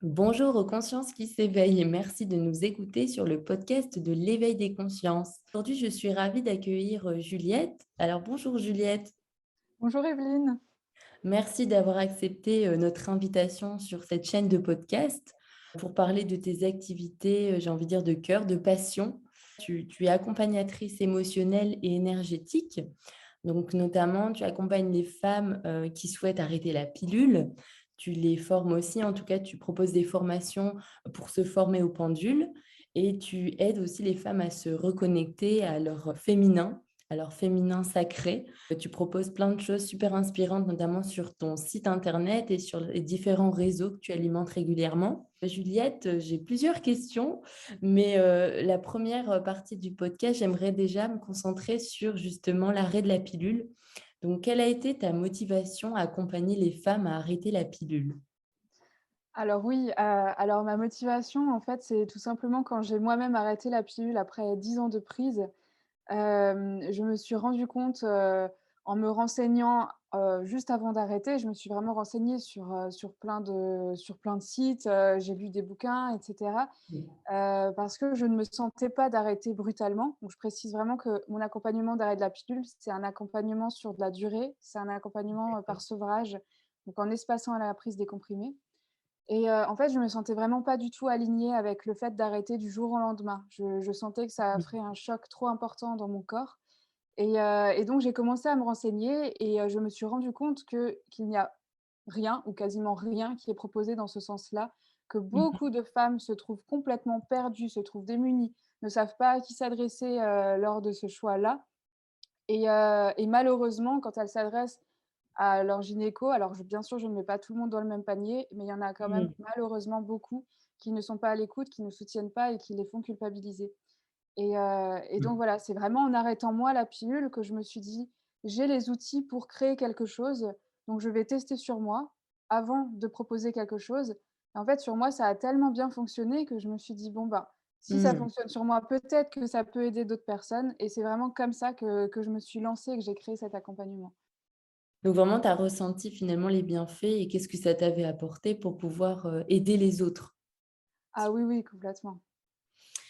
Bonjour aux consciences qui s'éveillent et merci de nous écouter sur le podcast de l'éveil des consciences. Aujourd'hui, je suis ravie d'accueillir Juliette. Alors bonjour Juliette, Bonjour Evelyne. merci d'avoir accepté notre invitation sur cette chaîne de podcast pour parler de tes activités, j'ai envie de dire de cœur, de passion. Tu es accompagnatrice émotionnelle et énergétique. Donc, notamment, tu accompagnes les femmes qui souhaitent arrêter la pilule. Tu les formes aussi, en tout cas, tu proposes des formations pour se former au pendule et tu aides aussi les femmes à se reconnecter à leur féminin sacré. Tu proposes plein de choses super inspirantes, notamment sur ton site internet et sur les différents réseaux que tu alimentes régulièrement. Juliette, j'ai plusieurs questions. Mais la première partie du podcast, j'aimerais déjà me concentrer sur justement l'arrêt de la pilule. Donc, quelle a été ta motivation à accompagner les femmes à arrêter la pilule? Alors oui, alors ma motivation, en fait, c'est tout simplement quand j'ai moi-même arrêté la pilule après 10 ans de prise. Je me suis rendu compte, en me renseignant, juste avant d'arrêter, je me suis vraiment renseignée sur plein de sites, j'ai lu des bouquins et cetera, parce que je ne me sentais pas d'arrêter brutalement. Donc je précise vraiment que mon accompagnement d'arrêt de la pilule, c'est un accompagnement sur de la durée, c'est un accompagnement, par sevrage, donc en espaçant la prise des comprimés. Et en fait, je me sentais vraiment pas du tout alignée avec le fait d'arrêter du jour au lendemain. Je sentais que ça ferait un choc trop important dans mon corps et donc j'ai commencé à me renseigner et je me suis rendu compte qu'il n'y a rien ou quasiment rien qui est proposé dans ce sens-là, que Mmh. beaucoup de femmes se trouvent complètement perdues, se trouvent démunies, ne savent pas à qui s'adresser, lors de ce choix-là et malheureusement, quand elles s'adressent à leur gynéco. Alors bien sûr, je ne mets pas tout le monde dans le même panier, mais il y en a quand même Mmh. malheureusement beaucoup qui ne sont pas à l'écoute, qui ne soutiennent pas et qui les font culpabiliser. Et donc voilà, c'est vraiment en arrêtant moi la pilule que je me suis dit: «J'ai les outils pour créer quelque chose, donc je vais tester sur moi avant de proposer quelque chose». Et en fait, sur moi, ça a tellement bien fonctionné que je me suis dit: «Bon, bah, si ça Mmh. fonctionne sur moi, peut-être que ça peut aider d'autres personnes», et c'est vraiment comme ça que je me suis lancée et que j'ai créé cet accompagnement. Donc vraiment, tu as ressenti finalement les bienfaits et qu'est-ce que ça t'avait apporté pour pouvoir, aider les autres? Ah oui, oui, complètement.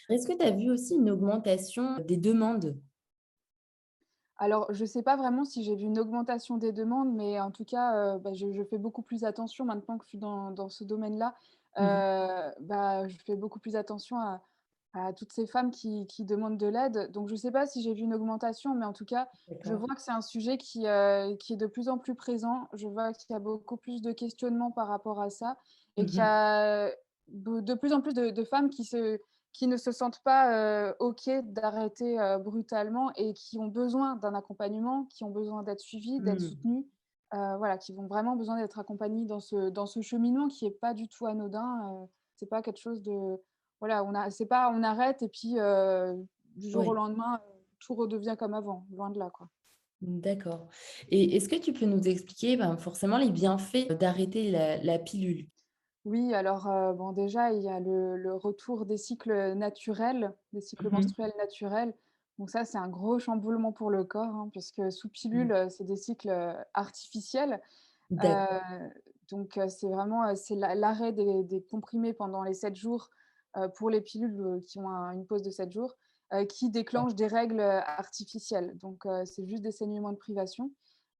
Est-ce que tu as vu aussi une augmentation des demandes? Alors, je ne sais pas vraiment si j'ai vu une augmentation des demandes, mais en tout cas, bah, je fais beaucoup plus attention maintenant que je suis dans ce domaine-là. Mmh. Bah, je fais beaucoup plus attention à toutes ces femmes qui demandent de l'aide. Donc je ne sais pas si j'ai vu une augmentation, mais en tout cas, je D'accord. vois que c'est un sujet qui est de plus en plus présent. Je vois qu'il y a beaucoup plus de questionnements par rapport à ça et qu'il y Mmh. a de plus en plus de femmes qui ne se sentent pas, OK d'arrêter, brutalement et qui ont besoin d'un accompagnement, qui ont besoin d'être suivies, d'être Mmh. soutenues, voilà, qui vont vraiment besoin d'être accompagnées dans ce cheminement qui est pas du tout anodin, c'est pas quelque chose de voilà, c'est pas on arrête et puis, du jour au Ouais. lendemain, tout redevient comme avant, loin de là, quoi. D'accord, et est-ce que tu peux nous expliquer, ben, forcément les bienfaits d'arrêter la pilule? Oui, alors, bon, déjà, il y a le retour des cycles naturels, des cycles Mmh mh. menstruels naturels. Donc ça, c'est un gros chamboulement pour le corps, hein, puisque sous pilule, Mmh. c'est des cycles, artificiels. Heu, D'accord. donc c'est vraiment, c'est l'arrêt des comprimés pendant les 7 jours, pour les pilules, qui ont une pause de 7 jours, qui déclenchent des règles, artificielles. Donc c'est juste des saignements de privation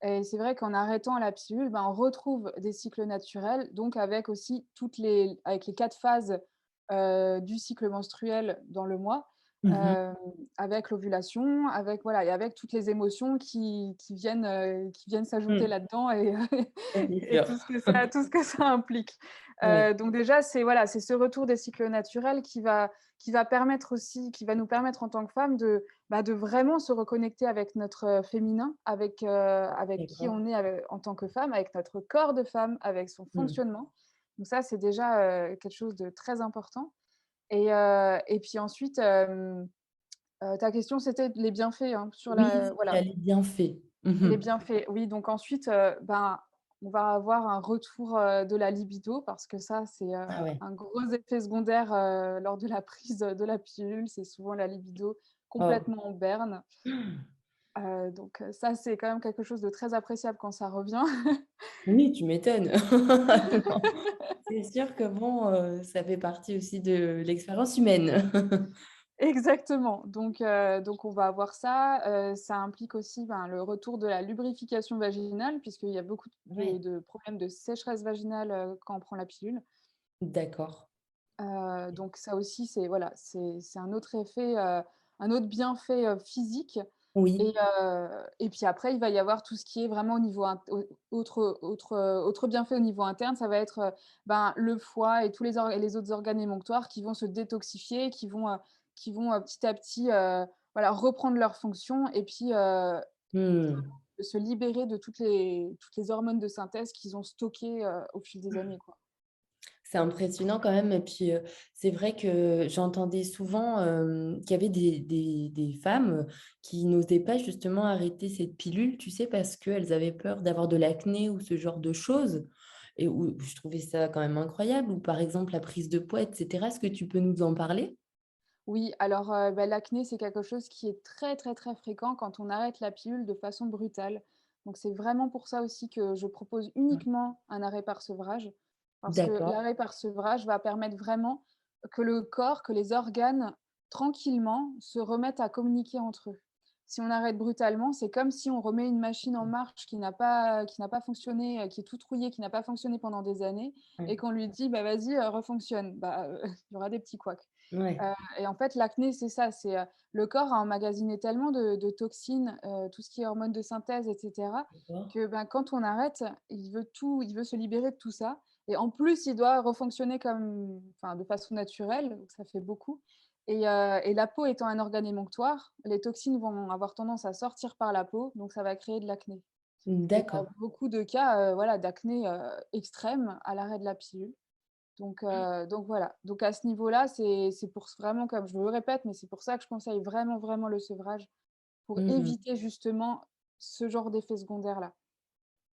et c'est vrai qu'en arrêtant la pilule, ben, on retrouve des cycles naturels, donc avec aussi avec les 4 phases, du cycle menstruel dans le mois, Mmh mh. hem, avec l'ovulation, avec voilà et avec toutes les émotions qui viennent s'ajouter Mmh. là-dedans et Ouais, bien et sûr. tout ce que ça implique. Oui. Donc déjà, c'est voilà, c'est ce retour des cycles naturels qui va permettre aussi qui va nous permettre en tant que femmes de vraiment se reconnecter avec notre, féminin, avec qui D'accord. on est, en tant que femme, avec notre corps de femme, avec son Mmh. fonctionnement. Donc ça, c'est déjà, quelque chose de très important et puis ensuite, ta question, c'était les bienfaits, hein, sur Oui, la c'est ça, voilà. les bienfaits. Mmh Les mh. bienfaits, oui, donc ensuite, ben, on va avoir un retour, de la libido parce que ça, c'est, Ah ouais. un gros effet secondaire, lors de la prise, de la pilule. C'est souvent la libido Oh. complètement en berne. Ça, c'est quand même quelque chose de très appréciable quand ça revient. Oui, tu m'étonnes. Non, c'est sûr que bon, ça fait partie aussi de l'expérience humaine. Exactement, donc on va avoir ça, ça implique aussi, ben, le retour de la lubrification vaginale puisqu'il y a beaucoup de Ouais, de problèmes de sécheresse vaginale, quand on prend la pilule. d'accord. Donc ça aussi, c'est voilà, c'est un autre effet, un autre bienfait, physique Oui. et puis après, il va y avoir tout ce qui est vraiment au niveau autre bienfait au niveau interne, ça va être, ben, le foie et tous les autres organes émonctoires qui vont se détoxifier, qui vont, petit à petit, voilà, reprendre leurs fonctions et puis, Mmh. se libérer de toutes les hormones de synthèse qu'ils ont stockées, au fil des années, quoi. C'est impressionnant quand même et puis, c'est vrai que j'entendais souvent, qu'il y avait des femmes, qui n'osaient pas justement arrêter cette pilule, tu sais? Parce qu'elles avaient peur d'avoir de l'acné ou ce genre de choses et où je trouvais ça quand même incroyable ou par exemple la prise de poids et cetera. Est-ce que tu peux nous en parler? Oui, alors, bah, l'acné, c'est quelque chose qui est très, très, très fréquent quand on arrête la pilule de façon brutale. Donc c'est vraiment pour ça aussi que je propose Mmh. uniquement un arrêt par sevrage. Parce que D'accord. l'arrêt par sevrage va permettre vraiment que le corps, que les organes, tranquillement, se remettent à communiquer entre eux. Si on arrête brutalement, c'est comme si on remet une machine en marche qui n'a pas fonctionné, qui est toute rouillée, qui n'a pas fonctionné pendant des années et Ouais. qu'on lui dit: «Bah, vas-y, refonctionne». Bah, il y aura des petits couacs. Ouais. Et en fait, l'acné, c'est ça, le corps a emmagasiné tellement de toxines, tout ce qui est hormones de synthèse et cetera, D'accord. que, ben, quand on arrête, il veut se libérer de tout ça et en plus, il doit refonctionner de façon naturelle, donc ça fait beaucoup et la peau étant un organe émonctoire, les toxines vont avoir tendance à sortir par la peau, donc ça va créer de l'acné et il y a D'accord. beaucoup de cas, voilà, d'acné, extrême à l'arrêt de la pilule. Donc voilà. Donc à ce niveau-là, c'est pour vraiment comme je me répète, mais c'est pour ça que je conseille vraiment, vraiment le sevrage, pour Mmh. éviter justement ce genre d'effet secondaire-là.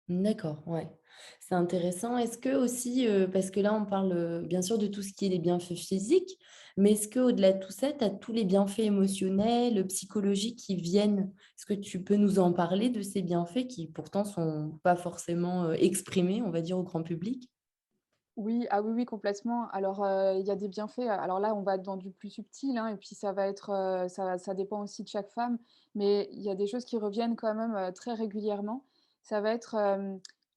D'accord, ouais. C'est intéressant. Est-ce que aussi, parce que là, on parle, bien sûr de tout ce qui est les bienfaits physiques, mais est-ce qu'au-delà de tout ça, tu as tous les bienfaits émotionnels, psychologiques qui viennent? Est-ce que tu peux nous en parler de ces bienfaits qui pourtant sont pas forcément, exprimés, on va dire, au grand public? Oui, ah oui, oui, complètement. Alors, il y a des bienfaits, alors là, on va être dans du plus subtil, hein, et puis ça va être, ça dépend aussi de chaque femme, mais il y a des choses qui reviennent quand même, très régulièrement. Ça va être,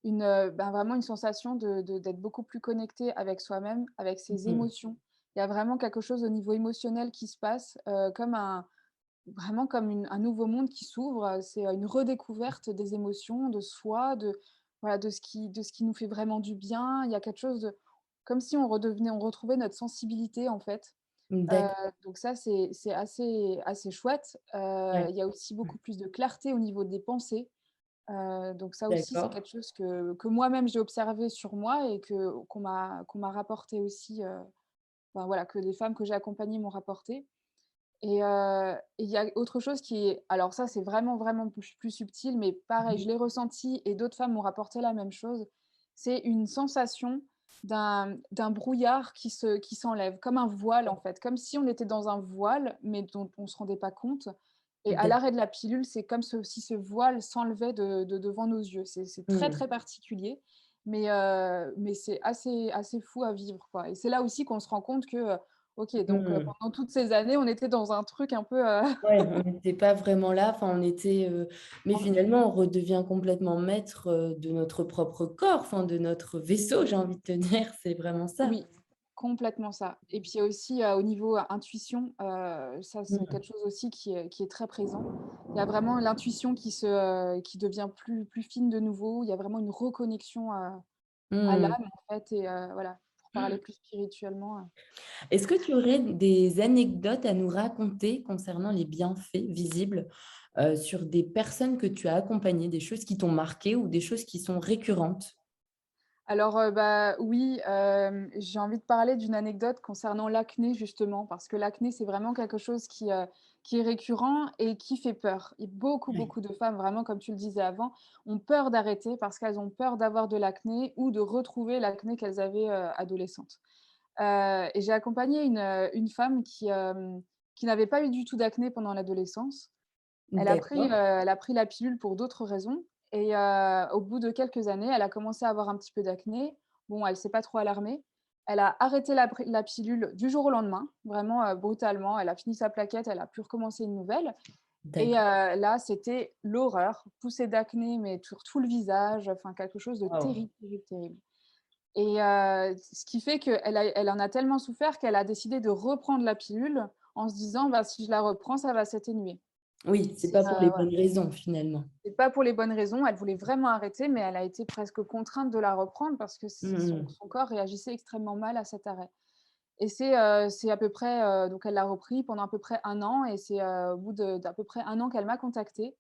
ben, vraiment une sensation d'être beaucoup plus connecté avec soi-même, avec ses Mmh. émotions. Il y a vraiment quelque chose au niveau émotionnel qui se passe, vraiment comme un nouveau monde qui s'ouvre, c'est, une redécouverte des émotions, de soi, voilà, de ce qui nous fait vraiment du bien. Il y a quelque chose de comme si on retrouvait notre sensibilité, en fait. Heu, D'accord, donc ça, c'est assez chouette. ouais, Il y a aussi beaucoup plus de clarté au niveau des pensées. Donc ça aussi, c'est d'accord. quelque chose que moi-même j'ai observé sur moi et qu'on m'a rapporté aussi, enfin voilà, que les femmes que j'ai accompagnées m'ont rapporté. Et il y a autre chose qui est alors ça, c'est vraiment, vraiment plus subtil, mais pareil, Mmh. je l'ai ressenti et d'autres femmes m'ont rapporté la même chose. C'est une sensation d'un brouillard qui s'enlève, comme un voile, en fait. Comme si on était dans un voile, mais dont on ne se rendait pas compte et à l'arrêt de la pilule, c'est comme si ce voile s'enlevait de devant nos yeux. C'est très, Mmh. très particulier, mais c'est assez fou à vivre, quoi et c'est là aussi qu'on se rend compte que, OK, donc Mmh. pendant toutes ces années, on était dans un truc un peu, Ouais, on n'était pas vraiment là, enfin on était, mais on finalement on redevient complètement maître, de notre propre corps, enfin de notre vaisseau, j'ai envie de te dire, c'est vraiment ça. oui, complètement ça et puis il y a aussi, au niveau intuition, ça c'est Mmh. quelque chose aussi qui est très présent. Il y a vraiment l'intuition qui devient plus fine de nouveau. Il y a vraiment une reconnexion, à Mmh. l'âme en fait et voilà, pour parler plus spirituellement, Est-ce que tu aurais des anecdotes à nous raconter concernant les bienfaits visibles, sur des personnes que tu as accompagnées, des choses qui t'ont marqué ou des choses qui sont récurrentes? Alors, bah, oui, j'ai envie de parler d'une anecdote concernant l'acné justement, parce que l'acné, c'est vraiment quelque chose qui est récurrent et qui fait peur et beaucoup, Ouais. beaucoup de femmes, vraiment comme tu le disais avant, ont peur d'arrêter parce qu'elles ont peur d'avoir de l'acné ou de retrouver l'acné qu'elles avaient, adolescentes. Et j'ai accompagné une femme qui n'avait pas eu du tout d'acné pendant l'adolescence D'accord, Elle a pris la pilule pour d'autres raisons et au bout de quelques années, elle a commencé à avoir un petit peu d'acné. Bon, elle s'est pas trop alarmée. Elle a arrêté la pilule du jour au lendemain, vraiment, brutalement. Elle a fini sa plaquette, elle a pu recommencer une nouvelle et d'accord. là, c'était l'horreur, poussée d'acné, mais sur tout le visage, enfin quelque chose de Waouh! terrible, terrible, terrible et ce qui fait elle en a tellement souffert qu'elle a décidé de reprendre la pilule en se disant: «Bah, si je la reprends, ça va s'atténuer». Oui, c'est C'est, pas pour les voilà. bonnes raisons finalement. C'est pas pour les bonnes raisons. Elle voulait vraiment arrêter, mais elle a été presque contrainte de la reprendre parce que Mmh mh. son corps réagissait extrêmement mal à cet arrêt et c'est à peu près, donc elle l'a repris pendant à peu près 1 an et c'est, au bout d'à peu près 1 an qu'elle m'a contactée,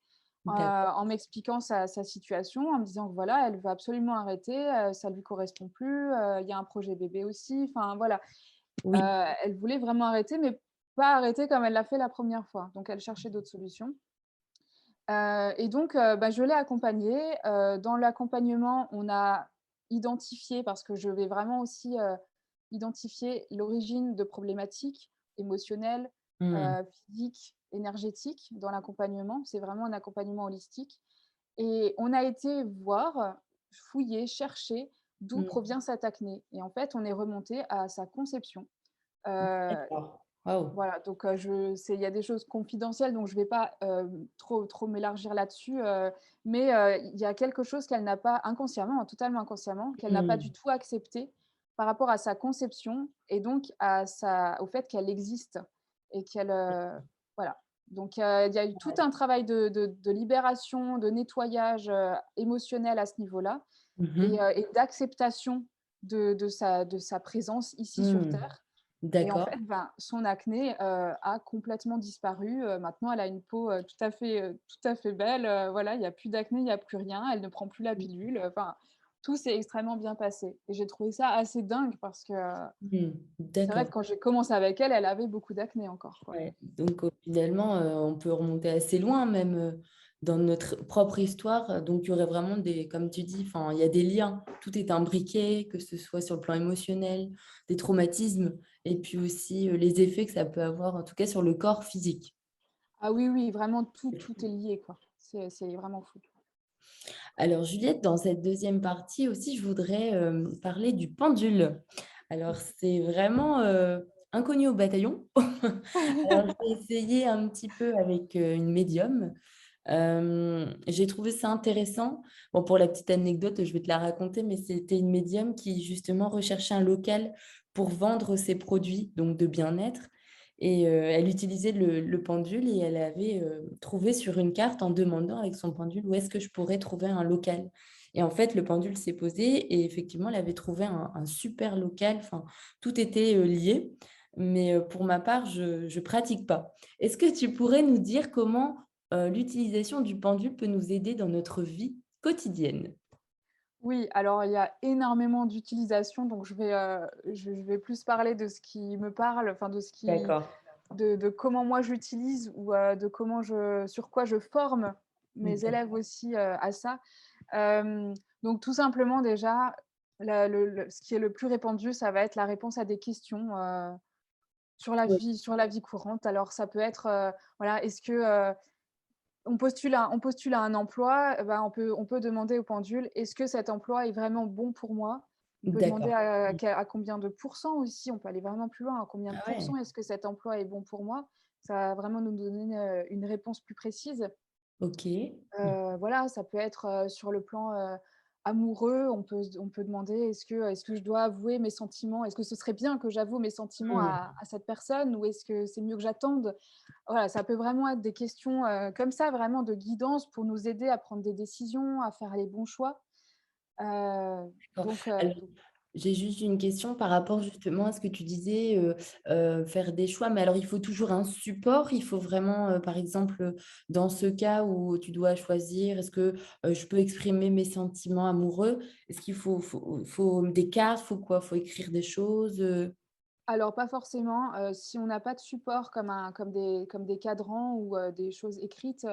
D'accord. en m'expliquant sa situation, en me disant que voilà, elle veut absolument arrêter, ça lui correspond plus, il y a un projet bébé aussi, enfin voilà. Oui. Elle voulait vraiment arrêter, mais pas arrêter comme elle l'a fait la première fois. Donc elle cherchait d'autres solutions. Et donc, bah, je l'ai accompagnée. Dans l'accompagnement, on a identifié parce que je vais vraiment aussi, identifier l'origine de problématiques émotionnelles, Mmh. physiques, énergétiques dans l'accompagnement. C'est vraiment un accompagnement holistique et on a été voir, fouiller, chercher d'où Mmh. provient cette acné et en fait, on est remonté à sa conception. Heu D'accord. Waouh! voilà, donc je c'est il y a des choses confidentielles, donc je vais pas, trop m'élargir là-dessus, mais il y a quelque chose qu'elle n'a pas inconsciemment, hein, totalement inconsciemment, qu'elle n'a pas du Mmh. tout accepté par rapport à sa conception et donc au fait qu'elle existe et qu'elle, voilà. Donc il y a eu tout Ouais. un travail de libération, de nettoyage, émotionnel à ce niveau-là Mmh mh. et d'acceptation de sa présence ici sur Mmh. terre et en fait, D'accord. ben, son acné, a complètement disparu, maintenant elle a une peau, tout à fait belle, voilà, il y a plus d'acné, il y a plus rien, elle ne prend plus la pilule, enfin, tout s'est extrêmement bien passé et j'ai trouvé ça assez dingue parce que, Mmh. c'est vrai que D'accord. quand j'ai commencé avec elle, elle avait beaucoup d'acné encore, quoi. Ouais, donc finalement, on peut remonter assez loin même, dans notre propre histoire, donc il y aurait vraiment des comme tu dis, enfin, il y a des liens. Tout est imbriqué, que ce soit sur le plan émotionnel, des traumatismes et puis aussi, les effets que ça peut avoir, en tout cas sur le corps physique. Ah oui, oui, vraiment C'est tout fou. est lié, quoi. C'est vraiment fou. Alors Juliette, dans cette deuxième partie aussi, je voudrais, parler du pendule. Alors c'est vraiment, inconnu au bataillon. Alors j'ai essayé un petit peu avec, une médium. J'ai trouvé ça intéressant. Bon, pour la petite anecdote, je vais te la raconter, mais c'était une médium qui justement recherchait un local pour vendre ses produits, donc de bien-être et elle utilisait le pendule et elle avait, trouvé sur une carte en demandant avec son pendule: «Où est-ce que je pourrais trouver un local?» et en fait, le pendule s'est posé et effectivement, elle avait trouvé un super local, enfin, tout était, lié. Mais, pour ma part, je pratique pas. Est-ce que tu pourrais nous dire comment l'utilisation du pendule peut nous aider dans notre vie quotidienne. Oui, alors il y a énormément d'utilisation, donc je vais plus parler de ce qui me parle, enfin de ce qui D'accord. de comment moi j'utilise ou de comment sur quoi je forme mes élèves D'accord. aussi, à ça. Donc tout simplement déjà, ce qui est le plus répandu, ça va être la réponse à des questions, Oui, sur la vie courante. Alors ça peut être, voilà, est-ce que, on postule à un emploi, bah, on peut demander au pendule: «Est-ce que cet emploi est vraiment bon pour moi?» On peut demander d'accord. Mmh. à combien de pourcents aussi, on peut aller vraiment plus loin. À combien de Ah ouais, pourcents est-ce que cet emploi est bon pour moi? Ça va vraiment nous donner, une réponse plus précise. OK. Mmh. Voilà, ça peut être, sur le plan, amoureux, on peut demander: est-ce que je dois avouer mes sentiments? Est-ce que ce serait bien que j'avoue mes sentiments Mmh. à cette personne ou est-ce que c'est mieux que j'attende? Voilà, ça peut vraiment être des questions, comme ça, vraiment de guidance pour nous aider à prendre des décisions, à faire les bons choix. Heu, D'accord. donc Alors, j'ai juste une question par rapport justement à ce que tu disais, faire des choix, mais alors il faut toujours un support? Il faut vraiment, par exemple, dans ce cas où tu dois choisir, est-ce que, je peux exprimer mes sentiments amoureux? Est-ce qu'il faut des cartes? Faut quoi? Faut écrire des choses, alors pas forcément, si on n'a pas de support comme des cadrans ou des choses écrites,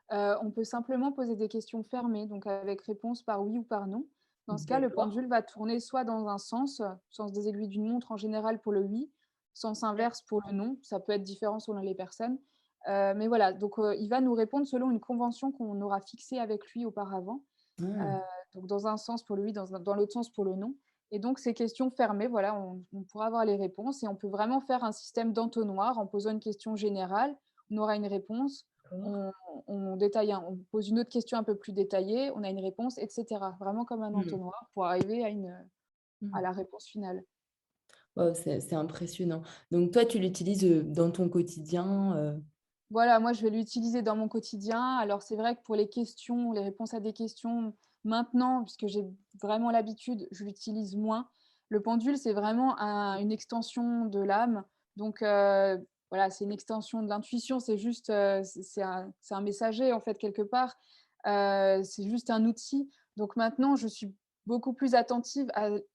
on peut simplement poser des questions fermées, donc avec réponse par oui ou par non. Dans ce cas, le D'accord. pendule va tourner soit dans un sens, sens des aiguilles d'une montre en général pour le oui, sens inverse pour le non, ça peut être différent selon les personnes. Mais voilà, donc il va nous répondre selon une convention qu'on aura fixée avec lui auparavant. Heu, Ah, donc dans un sens pour le oui, dans l'autre sens pour le non. Et donc ces questions fermées, voilà, on pourra avoir les réponses et on peut vraiment faire un système d'entonnoir en posant une question générale, on aura une réponse, d'accord. on on pose une autre question un peu plus détaillée, on a une réponse et cetera. Vraiment comme un Mmh. entonnoir pour arriver à Mmh. la réponse finale. Waouh, c'est impressionnant. Donc toi, tu l'utilises, dans ton quotidien, Voilà, moi, je vais l'utiliser dans mon quotidien. Alors, c'est vrai que pour les questions, les réponses à des questions, maintenant, puisque j'ai vraiment l'habitude, je l'utilise moins. Le pendule, c'est vraiment une extension de l'âme. Donc, voilà, c'est une extension de l'intuition. C'est juste, c'est un messager, en fait, quelque part. C'est juste un outil. Donc maintenant, je suis beaucoup plus attentive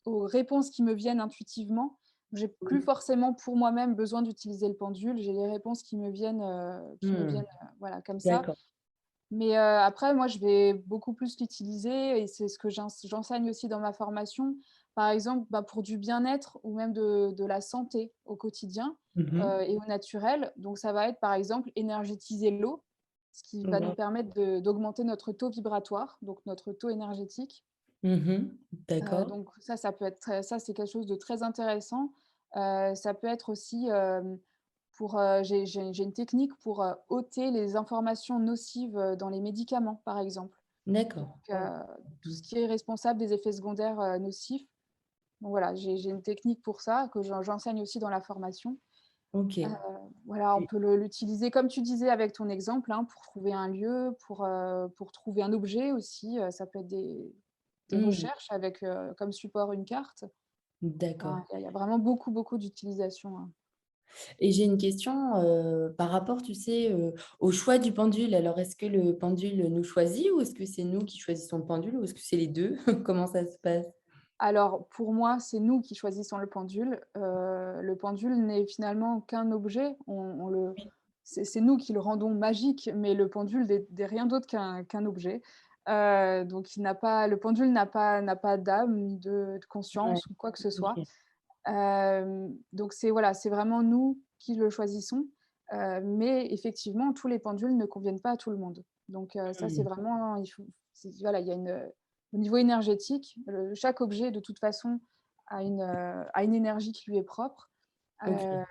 aux réponses qui me viennent intuitivement. J'ai plus oui. forcément pour moi-même besoin d'utiliser le pendule. J'ai les réponses Mmh. voilà, comme ça. D'accord. Mais, après moi je vais beaucoup plus l'utiliser et c'est ce que j'enseigne aussi dans ma formation. Par exemple, bah, pour du bien-être ou même de la santé au quotidien, Mmh. et au naturel. Donc ça va être par exemple énergétiser l'eau, ce qui va nous Waouh. permettre d'augmenter notre taux vibratoire, donc notre taux énergétique. Mmh. D'accord. Donc ça peut être ça c'est quelque chose de très intéressant. Ça peut être aussi, j'ai une technique pour, ôter les informations nocives, dans les médicaments, par exemple. Donc, D'accord. Waouh. tout Mmh. ce qui est responsable des effets secondaires, nocifs. Donc voilà, j'ai une technique pour ça que j'enseigne aussi dans la formation. Heu, OK. voilà, on Et peut l'utiliser comme tu disais avec ton exemple, hein, pour trouver un lieu, pour trouver un objet aussi, ça peut être des mmh, recherches avec, comme support une carte. d'accord. Enfin, il y a vraiment beaucoup, beaucoup d'utilisation, hein. Et j'ai une question, par rapport, tu sais, au choix du pendule. Alors, est-ce que le pendule nous choisit ou est-ce que c'est nous qui choisissons le pendule ou est-ce que c'est les 2? Comment ça se passe? Alors pour moi, c'est nous qui choisissons le pendule. Le pendule n'est finalement qu'un objet. On le Oui. c'est nous qui le rendons magique, mais le pendule n'est rien d'autre qu'un objet. Donc le pendule n'a pas d'âme, ni de Ouais, conscience ou quoi que ce soit. OK. Donc voilà, c'est vraiment nous qui le choisissons. Mais effectivement, tous les pendules ne conviennent pas à tout le monde. Donc ça, c'est Mmh. vraiment voilà, il y a au niveau énergétique, chaque objet de toute façon a une énergie qui lui est propre. Heu OK.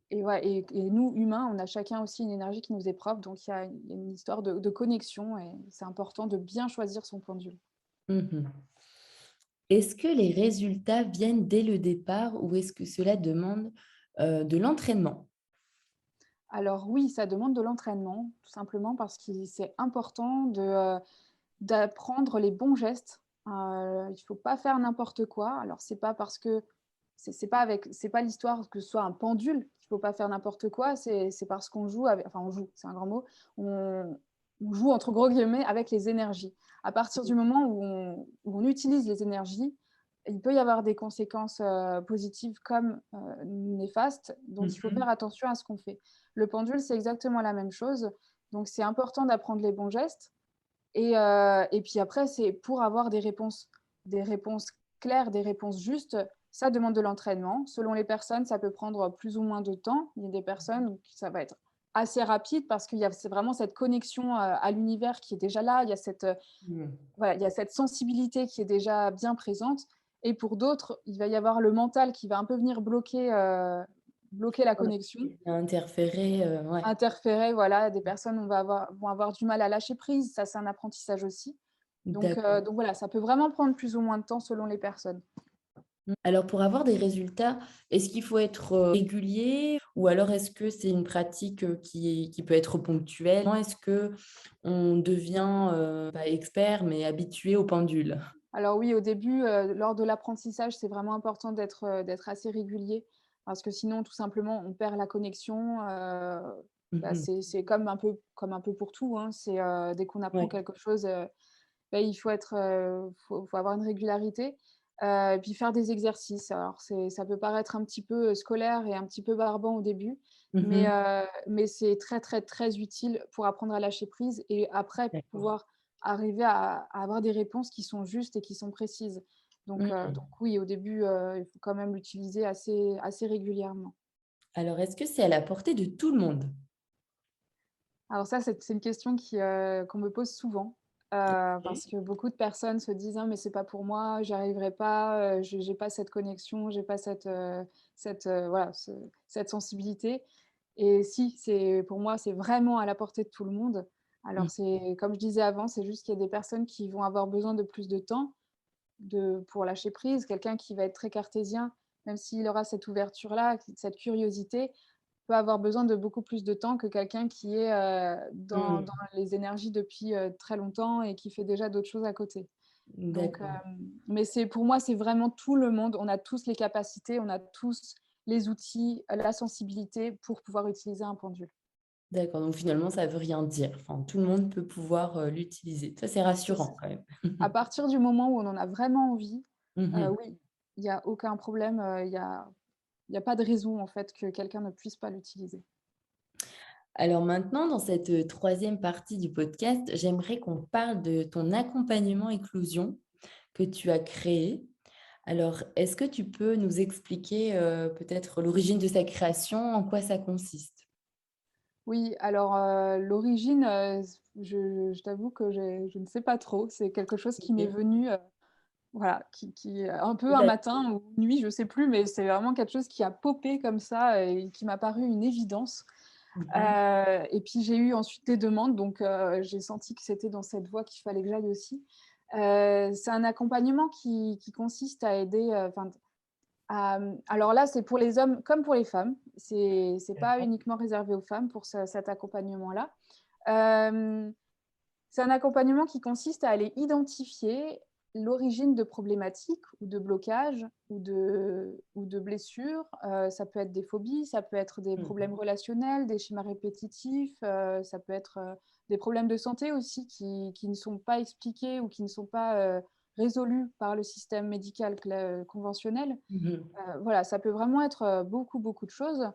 et ouais et nous, humains, on a chacun aussi une énergie qui nous est propre, donc il y a une histoire de connexion et c'est important de bien choisir son pendule. Mmh. Est-ce que les résultats viennent dès le départ ou est-ce que cela demande, de l'entraînement? Alors oui, ça demande de l'entraînement, tout simplement parce que c'est important d'apprendre les bons gestes. Il faut pas faire n'importe quoi. Alors c'est pas parce que c'est pas l'histoire que ce soit un pendule qu'il faut pas faire n'importe quoi, c'est parce qu'on joue avec enfin on joue, c'est un grand mot. On joue entre gros guillemets avec les énergies. À partir du moment où on utilise les énergies, il peut y avoir des conséquences, positives comme, néfastes, donc il faut Mmh. faire attention à ce qu'on fait. Le pendule, c'est exactement la même chose, donc c'est important d'apprendre les bons gestes et puis après, c'est pour avoir des réponses claires, des réponses justes, ça demande de l'entraînement. Selon les personnes, ça peut prendre plus ou moins de temps. Il y a des personnes où ça va être assez rapide parce c'est vraiment cette connexion, à l'univers qui est déjà là. Mmh. Voilà, il y a cette sensibilité qui est déjà bien présente et pour d'autres, il va y avoir le mental qui va un peu venir bloquer la Ouais, connexion. qui vient interférer, ouais. Interférer, voilà, des personnes vont avoir du mal à lâcher prise, ça c'est un apprentissage aussi. Donc D'accord. voilà, ça peut vraiment prendre plus ou moins de temps selon les personnes. Mmh. Alors pour avoir des résultats, est-ce qu'il faut être, régulier ou alors est-ce que c'est une pratique, qui peut être ponctuelle? Comment est-ce qu'on devient, pas expert mais habitué au pendule? Alors oui, au début, lors de l'apprentissage, c'est vraiment important d'être assez régulier parce que sinon tout simplement on perd la connexion, Mmh bah, mh. c'est comme un peu pour tout, hein. Dès qu'on apprend Ouais, quelque chose, bah, il faut avoir une régularité, et puis faire des exercices. Alors ça peut paraître un petit peu, scolaire et un petit peu barbant au début, mmh mais mh. c'est très, très, très utile pour apprendre à lâcher prise et après D'accord. pouvoir arriver à avoir des réponses qui sont justes et qui sont précises. Donc Mmh. oui, au début, il faut quand même l'utiliser assez régulièrement. Alors est-ce que c'est à la portée de tout le monde? Alors ça, c'est une question qu'on me pose souvent, OK. parce que beaucoup de personnes se disent: «Ah mais c'est pas pour moi, j'y arriverai pas, je j'ai pas cette connexion, j'ai pas voilà, cette sensibilité» et si, c'est pour moi, c'est vraiment à la portée de tout le monde. Mmh. Alors c'est comme je disais avant, c'est juste qu'il y a des personnes qui vont avoir besoin de plus de temps pour lâcher prise. Quelqu'un qui va être très cartésien, même s'il aura cette ouverture-là, cette curiosité, peut avoir besoin de beaucoup plus de temps que quelqu'un qui est, dans Mmh. les énergies depuis, très longtemps et qui fait déjà d'autres choses à côté. Donc, D'accord. mais pour moi, c'est vraiment tout le monde. On a tous les capacités, on a tous les outils, la sensibilité pour pouvoir utiliser un pendule. D'accord, donc finalement, ça veut rien dire. Enfin, tout le monde peut pouvoir, l'utiliser. Ça, c'est C'est ça. rassurant quand même. À partir du moment où on en a vraiment envie, Mmh. oui, il y a aucun problème, il y a pas de raison, en fait, que quelqu'un ne puisse pas l'utiliser. Alors maintenant, dans cette, 3e partie du podcast, j'aimerais qu'on parle de ton accompagnement éclosion que tu as créé. Alors, est-ce que tu peux nous expliquer, peut-être l'origine de sa création, en quoi ça consiste? Oui, alors, l'origine, je t'avoue que je ne sais pas trop. C'est quelque chose qui m'est OK. venu, voilà, un peu un D'accord. matin ou une nuit, je sais plus, mais c'est vraiment quelque chose qui a popé comme ça et qui m'a paru une évidence. Mmh. Et puis j'ai eu ensuite des demandes, donc j'ai senti que c'était dans cette voie qu'il fallait que j'aille aussi. C'est un accompagnement qui consiste à aider, enfin alors là, c'est pour les hommes comme pour les femmes. C'est pas D'accord. uniquement réservé aux femmes pour cet accompagnement-là. Hem, c'est un accompagnement qui consiste à aller identifier l'origine de problématiques ou de blocages ou de blessures. Ça peut être des phobies, ça peut être des Mmh. problèmes relationnels, des schémas répétitifs, ça peut être, des problèmes de santé aussi qui ne sont pas expliqués ou qui ne sont pas, résolus par le système médical conventionnel. Mmh. Voilà, ça peut vraiment être, beaucoup, beaucoup de choses.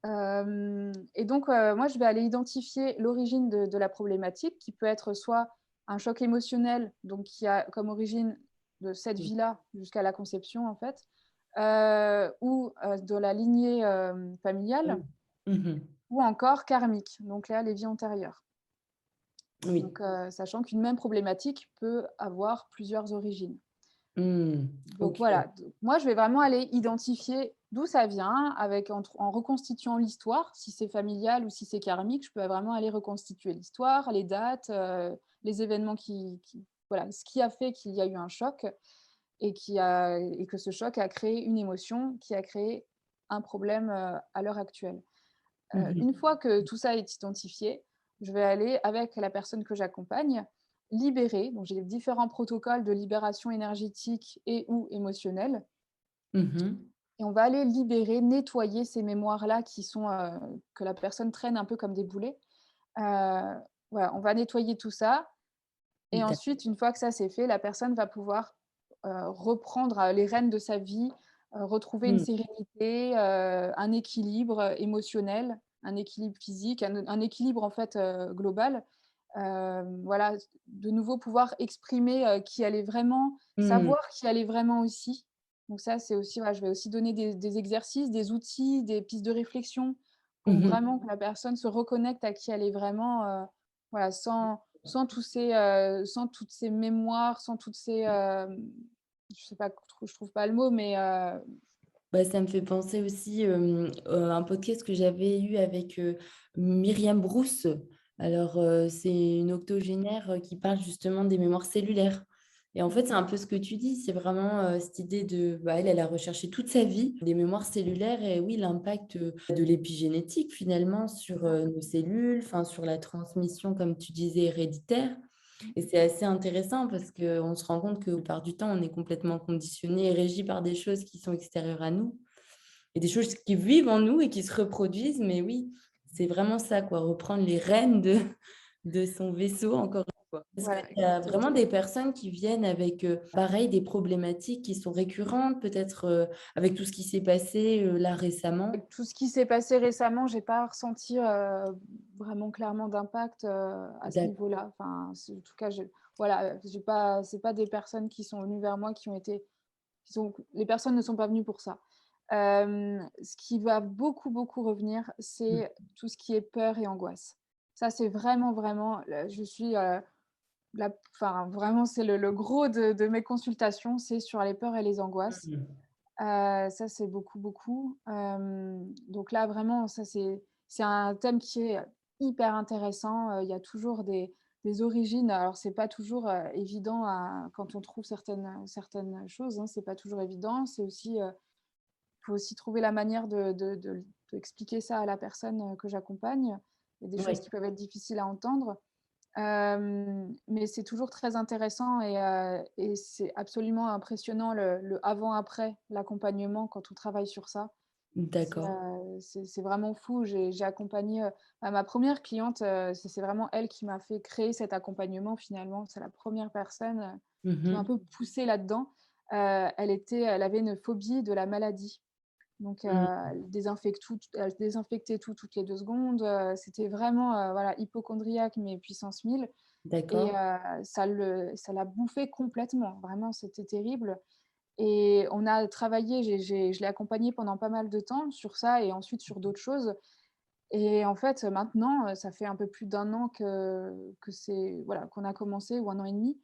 Et donc, moi, je vais aller identifier l'origine de la problématique qui peut être soit un choc émotionnel, donc qui a comme origine de cette Mmh. vie-là jusqu'à la conception, en fait, ou, de la lignée, familiale Mmh. ou encore karmique, donc là, les vies antérieures. Oui. Donc, sachant qu'une même problématique peut avoir plusieurs origines. Mmh. Donc OK. voilà, donc moi je vais vraiment aller identifier d'où ça vient en reconstituant l'histoire, si c'est familial ou si c'est karmique, je peux vraiment aller reconstituer l'histoire, les dates, les événements voilà, ce qui a fait qu'il y a eu un choc et que ce choc a créé une émotion qui a créé un problème, à l'heure actuelle. Mmh. Une fois que tout ça est identifié, je vais aller avec la personne que j'accompagne, libérer, donc j'ai différents protocoles de libération énergétique et ou émotionnelle Mmh. et on va aller libérer, nettoyer ces mémoires-là que la personne traîne un peu comme des boulets. Heu, voilà, on va nettoyer tout ça et ensuite, une fois que ça c'est fait, la personne va pouvoir, reprendre, les rênes de sa vie, retrouver une Mmh. sérénité, un équilibre, émotionnel, un équilibre physique, un équilibre en fait, global. Voilà, de nouveau pouvoir exprimer, qui elle est vraiment, Mmh. savoir qui elle est vraiment aussi. Donc ça, c'est aussi voilà, je vais aussi donner des exercices, des outils, des pistes de réflexion pour Mmh. vraiment que la personne se reconnecte à qui elle est vraiment, voilà, sans toutes ces mémoires, sans toutes ces, je sais pas, je trouve pas le mot, mais Bah, ça me fait penser aussi, à un podcast que j'avais eu avec, Myriam Brousse. Alors, c'est une octogénaire, qui parle justement des mémoires cellulaires et en fait, c'est un peu ce que tu dis, c'est vraiment, cette idée de bah, elle a recherché toute sa vie des mémoires cellulaires et oui, l'impact, de l'épigénétique finalement sur, ça. nos cellules, enfin sur la transmission comme tu disais héréditaire Mmh. et c'est assez intéressant parce qu'on se rend compte que la plupart du temps, on est complètement conditionné et régi par des choses qui sont extérieures à nous et des choses qui vivent en nous et qui se reproduisent. Mais oui, c'est vraiment ça, quoi, reprendre les rênes de son vaisseau, encore une fois. Est-ce que Voilà, tu as vraiment exactement. des personnes qui viennent avec, pareil, des problématiques qui sont récurrentes, peut-être, avec tout ce qui s'est passé, là, récemment? Avec tout ce qui s'est passé récemment, j'ai pas ressenti, vraiment clairement d'impact, à ce D'accord. niveau-là. Enfin, en tout cas, voilà, j'ai pas c'est pas des personnes qui sont venues vers moi les personnes ne sont pas venues pour ça. Ce qui va beaucoup, beaucoup revenir, Mmh. c'est tout ce qui est peur et angoisse. Ça, c'est vraiment, vraiment, je suis, enfin, vraiment, c'est le gros de mes consultations, c'est sur les peurs et les angoisses. Mmh. Ça, c'est beaucoup, beaucoup. Donc là, vraiment, ça, c'est un thème qui est hyper intéressant. Il y a toujours des origines. Alors, c'est pas toujours, évident à quand on trouve certaines choses, hein, c'est pas toujours évident. C'est aussi, faut aussi trouver la manière d'expliquer ça à la personne, que j'accompagne. Il y a des choses Oui, qui peuvent être difficiles à entendre. Mais c'est toujours très intéressant et c'est absolument impressionnant le avant-après l'accompagnement quand on travaille sur ça. d'accord. C'est vraiment fou. J'ai accompagné, ma première cliente, c'est vraiment elle qui m'a fait créer cet accompagnement finalement. C'est la première personne, qui m'a un Mmh. peu poussée là-dedans. Elle avait une phobie de la maladie. Donc, Mmh. elle désinfectait tout toutes les 2 secondes, c'était vraiment, voilà, hypocondriaque mais puissance 1000 et D'accord. ça l'a bouffée complètement. Vraiment, c'était terrible et on a travaillé, je l'ai accompagnée pendant pas mal de temps sur ça et ensuite sur d'autres choses et en fait, maintenant, ça fait un peu plus d'un an que c'est voilà, qu'on a commencé ou un an et demi.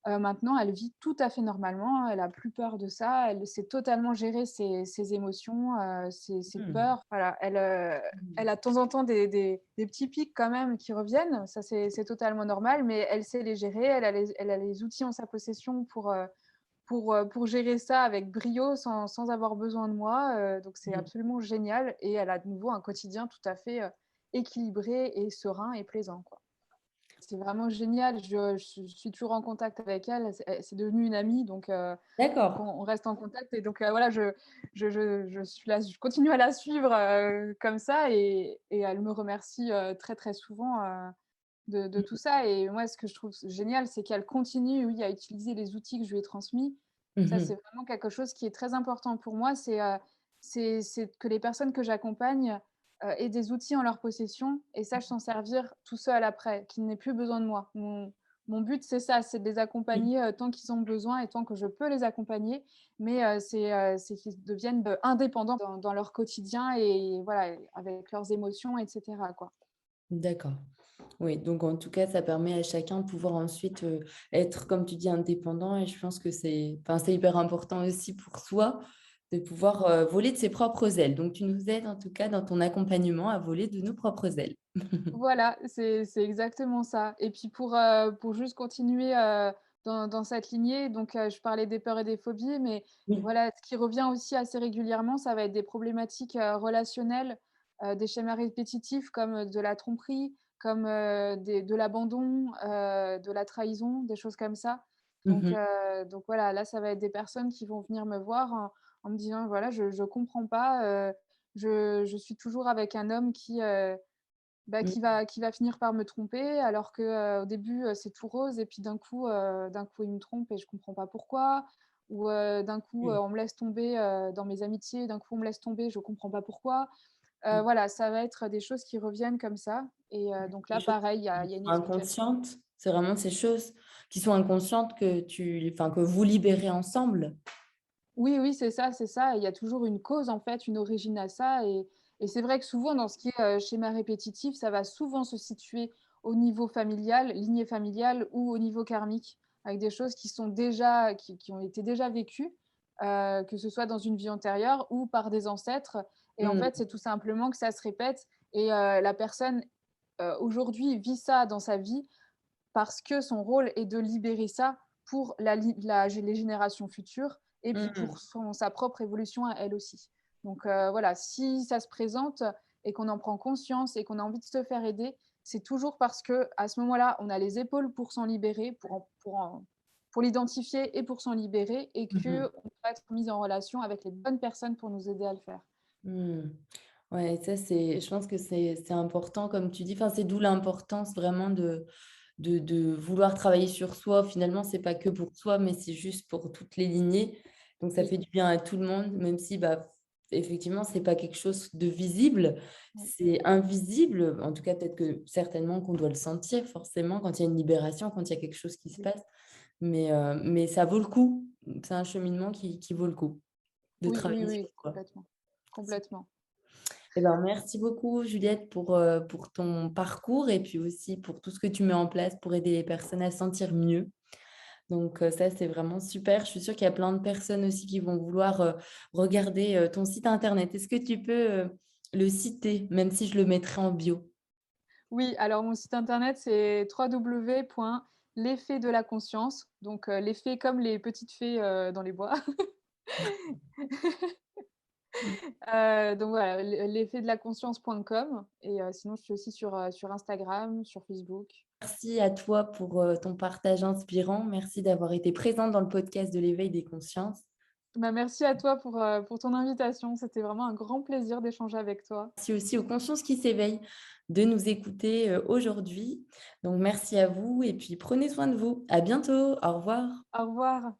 Maintenant, elle vit tout à fait normalement, elle a plus peur de ça, elle sait totalement gérer ses émotions, ses Mmh. peurs. Voilà, elle a de temps en temps des petits pics quand même qui reviennent, ça c'est totalement normal, mais elle sait les gérer, elle a les outils en sa possession pour gérer ça avec brio sans avoir besoin de moi, donc c'est Mmh. absolument génial et elle a de nouveau un quotidien tout à fait, équilibré et serein et plaisant, quoi. C'est vraiment génial. Je suis toujours en contact avec elle. C'est devenu une amie, donc D'accord. on reste en contact et donc voilà, je suis là, je continue à la suivre, comme ça et elle me remercie, très, très souvent, de tout ça et moi, ce que je trouve génial, c'est qu'elle continue, oui, à utiliser les outils que je lui ai transmis. Ça, Mmh. c'est vraiment quelque chose qui est très important pour moi. C'est que les personnes que j'accompagne, aient des outils en leur possession et sachent s'en servir tout seuls après, qu'ils n'aient plus besoin de moi. Mon but, c'est ça, c'est de les Oui. accompagner, tant qu'ils ont besoin et tant que je peux les accompagner, mais c'est qu'ils deviennent, indépendants dans leur quotidien et voilà, avec leurs émotions et cetera, quoi. D'accord. Oui, donc en tout cas, ça permet à chacun de pouvoir ensuite, être, comme tu dis, indépendant et je pense que c'est hyper important aussi pour soi de pouvoir, voler de ses propres ailes. Donc tu nous aides en tout cas dans ton accompagnement à voler de nos propres ailes. Voilà, c'est exactement ça et puis pour juste continuer, dans cette lignée, donc je parlais des peurs et des phobies, mais Oui. voilà, ce qui revient aussi assez régulièrement, ça va être des problématiques, relationnelles, des schémas répétitifs comme, de la tromperie, comme, de l'abandon, de la trahison, des choses comme ça. Mmh. Donc voilà, là, ça va être des personnes qui vont venir me voir en me disant: «Voilà, je comprends pas, je suis toujours avec un homme Mmh. qui va finir par me tromper alors que, au début, c'est tout rose et puis d'un coup, il me trompe et je comprends pas pourquoi ou, d'un coup, Mmh. on me laisse tomber, dans mes amitiés, d'un coup, on me laisse tomber, je comprends pas pourquoi. Mmh. Voilà, ça va être des choses qui reviennent comme ça et donc Des là, choses pareil, qui il y a une sont explication. inconscientes? C'est vraiment ces choses qui sont inconscientes que vous libérez ensemble? Oui, oui, c'est ça. Il y a toujours une cause, en fait, une origine à ça et c'est vrai que souvent dans ce qui est, schéma répétitif, ça va souvent se situer au niveau familial, lignée familiale ou au niveau karmique, avec des choses qui sont déjà qui ont été déjà vécues, que ce soit dans une vie antérieure ou par des ancêtres et en fait, Mmh. c'est tout simplement que ça se répète et la personne, aujourd'hui vit ça dans sa vie parce que son rôle est de libérer ça pour les générations futures et puis Mmh. pour sa propre évolution à elle aussi. Donc voilà, si ça se présente et qu'on en prend conscience et qu'on a envie de se faire aider, c'est toujours parce que à ce moment-là, on a les épaules pour s'en libérer, pour l'identifier et pour s'en libérer et Mmh. qu'on peut être mis en relation avec les bonnes personnes pour nous aider à le faire. Mmh. Ouais, ça je pense que c'est important comme tu dis, enfin, c'est d'où l'importance vraiment de vouloir travailler sur soi. Finalement, c'est pas que pour soi, mais c'est juste pour toutes les lignées. Donc ça Oui, fait du bien à tout le monde, même si, bah, effectivement, c'est pas quelque chose de visible, oui, c'est invisible. En tout cas, peut-être que certainement qu'on doit le sentir forcément quand il y a une libération, quand il y a quelque chose qui se oui. passe, mais ça vaut le coup. C'est un cheminement qui vaut le coup de Oui, oui, travailler sur oui, soi. complètement, complètement. Eh ben, merci beaucoup, Juliette, pour ton parcours et puis aussi pour tout ce que tu mets en place pour aider les personnes à se sentir mieux. Donc, ça, c'est vraiment super. Je suis sûre qu'il y a plein de personnes aussi qui vont vouloir regarder ton site internet. Est-ce que tu peux le citer, même si je le mettrai en bio? Oui, alors mon site internet, c'est www.l'effet de la conscience, donc les comme les petites fées, dans les bois. Donc voilà, l'effet de la conscience.com et sinon je suis aussi sur Instagram, sur Facebook. Merci à toi pour ton partage inspirant. Merci d'avoir été présente dans le podcast de l'éveil des consciences. Bah, merci à toi pour ton invitation. C'était vraiment un grand plaisir d'échanger avec toi. Merci aussi aux consciences qui s'éveillent de nous écouter aujourd'hui. Donc, merci à vous et puis prenez soin de vous. À bientôt. Au revoir. Au revoir.